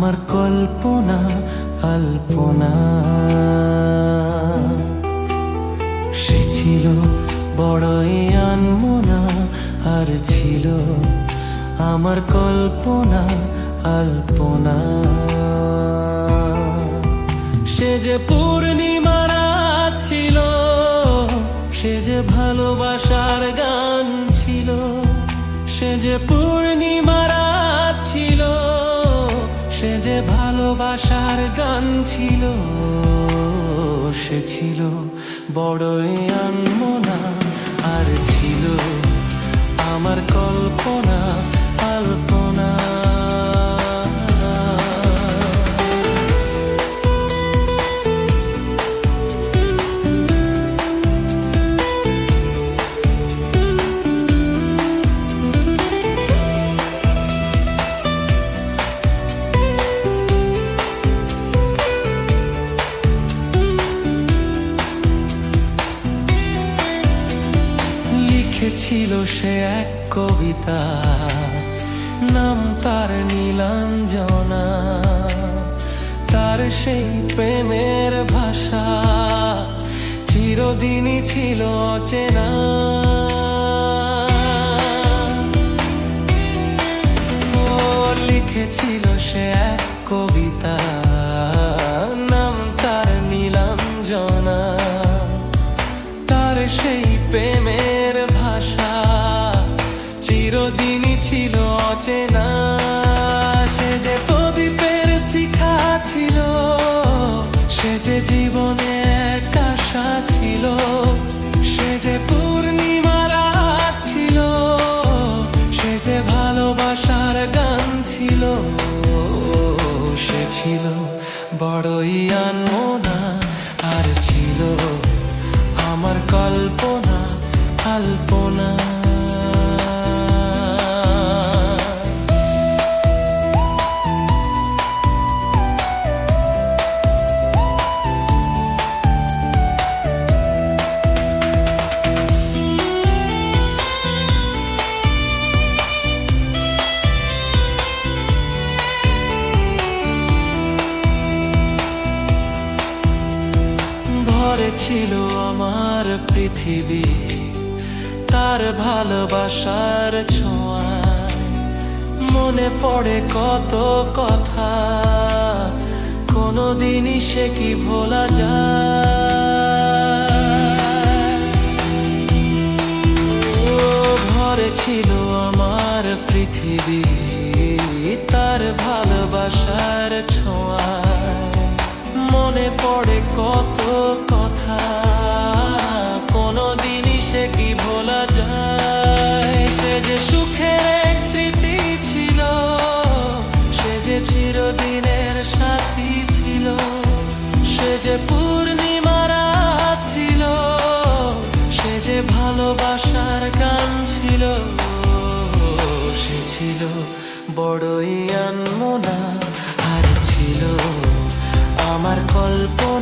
আমার কল্পনা আলপনা। সে ছিল বড়ই আনমনা, আর ছিল আমার কল্পনা আলপনা। সে যে পূর্ণিমা রাত ছিল, সে যে ভালোবাসার গান ছিল। সে যে পূর্ণিমা রাত ছিল, সে যে ভালোবাসার গান ছিল। সে ছিল বড়ই আনমনা, আর ছিল আমার কল্পনা আলপনা। ছিল সে এক কবিতা, নাম তার নীলাঞ্জনা। তার সেই প্রেমের ভাষা চিরদিনই ছিল অচেনা। ও লিখেছিল সে এক কবিতা, নাম তার নীলাঞ্জনা। তার সেই প্রেমের ভাষা চিরদিনই ছিল অচেনা। সে যে প্রদীপের শিখা ছিল, সে যে জীবনের আশা ছিল। সে যে পূর্ণিমা রাত ছিল, সে যে ভালোবাসার গান ছিল। সে ছিল বড়ই আনমনা, আর ছিল আমার কল্পনা আলপনা। ভরে ছিল আমার পৃথিবী তার ভালোবাসার ছোঁয়ায়। মনে পড়ে কত কথা, কোনদিনই সে কি ভোলা যায়। ও ভরে ছিল আমার পৃথিবী তার ভালোবাসার ছোঁয়ায়। মনে পড়ে কত কথা, কোনদিনই সে কি ভোলা যায়। সে যে সুখের এক স্মৃতি ছিল, সে যে চিরদিনের সাথী ছিল। সে যে পূর্ণিমা রাত ছিল, সে যে ভালোবাসার গান ছিল। সে ছিল বড়ই আনমনা, আর ছিল আমার কল্পনা